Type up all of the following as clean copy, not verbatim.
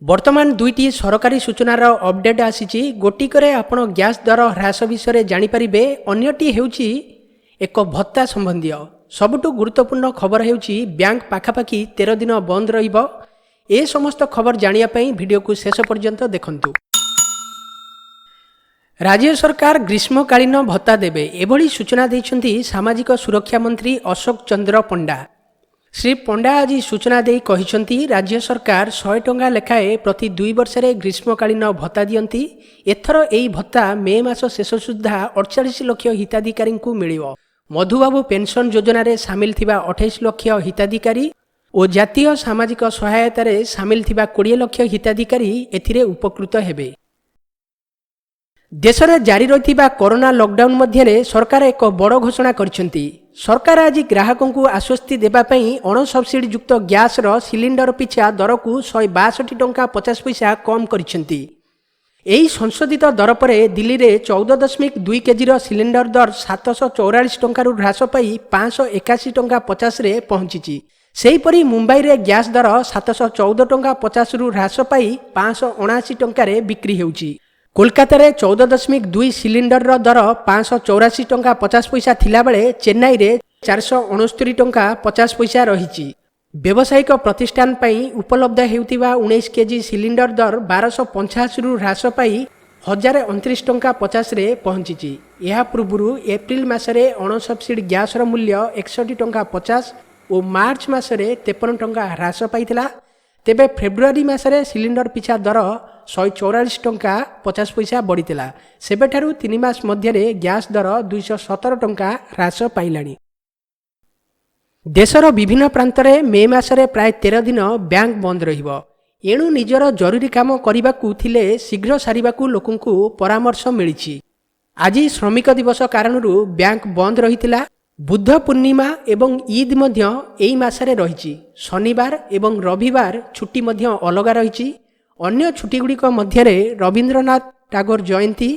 वर्तमान दुईटी सरकारी सूचनार अपडेट आसी गोटिकरे आपण गैस दर ह्रास विषय जानीपर अन्यटी हेउची एक भत्ता संबंधी सबुठु गुरुत्वपूर्ण खबर हेउची बैंक पाखापाखि 13 दिन बंद रहिबो। ए समस्त खबर जानिया पई वीडियो को शेष पर्यंत देखंतु। राज्य सरकार ग्रीष्मकालीन भत्ता देबे एभली सूचना दैछंती सामाजिक सुरक्षा मंत्री अशोक चंद्र पंडा। श्री पंडा आज सूचना दे कहिसंती राज्य सरकार 100 टंका लेखाए प्रति 2 वर्ष ग्रीष्मकालीन भत्ता दियंती। एथर एई भत्ता मे मास शेष सुद्धा 48 लाख हिताधिकारी को मिलिबो। मधुबाबू पेंशन योजना रे सामिल थिबा 28 लाख हिताधिकारी और जातीय सामाजिक सहायता रे सामिल थिबा 20 लाख हिताधिकारी एथिरे उपकृत हेबे। देश में जारी रही कोरोना लॉकडाउन मध्य सरकार एक बड़ घोषणा करछंती। सरकार आज ग्राहकों को आश्वस्ति देवाई अण सब्सिडी युक्त गैस सिलिंडर पिछा दर को 162 टंका 50 पैसा कम करछंती। एही संशोधित दर पर दिल्ली में 14.2 केजी सिलिंडर दर 744 टंकार ह्रास पाई 581 टंका 50 रे पहुंची। सेहीपरि मुंबई रे गैस दर 714 टंका 50 रु ह्रास पाई 579 टंकार बिक्री हेउची। कोलकाता रे 14.2 सिलिंडर दर 584 टंका 50 पैसा थिला बेले चेन्नई रे 469 टंका 50 पैसा रही। व्यावसायिक प्रतिष्ठान पई उपलब्ध हेउतिबा 19 केजी सिलिंडर दर 1285 रु ह्रास पाई 1029 टंका 50 रे पहुंची। यह पूर्व एप्रिल मासरे अण सब्सिडी गैस मूल्य 61 टंका 50 और मार्च मासरे 53 टंका ह्रास पाइथिला। तेबे फेब्रुआरी मासरे सिलिंडर पिछा दर 144 टंका 50 पैसा बढ़ीला। सेबेठारु 3 मास मध्य गैस दर 217 टंका ह्रास पाइलानी। देशर विभिन्न प्रांत में मे मासरे प्राय 13 दिन बैंक बंद रहिबो। एणु निजर जरूरी काम करिबाकू थिले शीघ्र सारिबाकू लोकंकू परामर्श मिलिछि। आज श्रमिक दिवस कारणरू बैंक बंद रहितिला। बुद्ध पूर्णिमा एवं ईद मध्य एई मासरे रहिछि। शनिवार एवं रविवार छुट्टी मध्य अलगा रहिछि। अन्य छुट्टी गुड़िक मध्य रवींद्रनाथ टागोर जयंती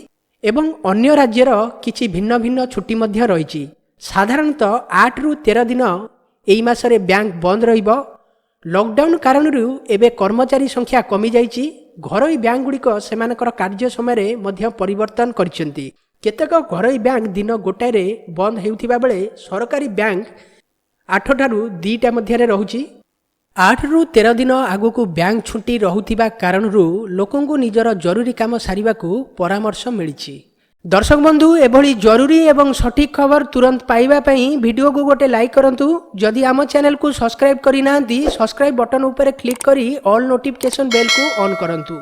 एवं अन्य राज्यर किछि भिन्न भिन्न छुट्टी मध्य रहिछि। साधारणतः 8 रु 13 दिन एई मासरे बैंक बंद रहिबो। लॉकडाउन कारणरू एबे कर्मचारी संख्या कमी जाइछि। घरोई बैंक गुड़िक सेमानकर कार्य समय मध्य परिवर्तन करिसेंती। केतेक घरोई बैंक दिन गोटाए बंद हेउथिबा बेले सरकारी बैंक 8 ठारू 2टा मध्य रहुछि। 8 रु 13 दिन आगु बैंक छुट्टी रहुथिबा कारणरू लोकंकु निजर जरूरी काम सारिबाकू परामर्श मिलिछि। दर्शक बंधु एभली जरूरी एवं सठिक खबर तुरंत पाइबा पई वीडियो को गोटे लाइक करंतु। जदि आम चैनल को सब्सक्राइब करि नांती सब्सक्राइब बटन ऊपर क्लिक करी ऑल नोटिफिकेशन बेल को ऑन करंतु।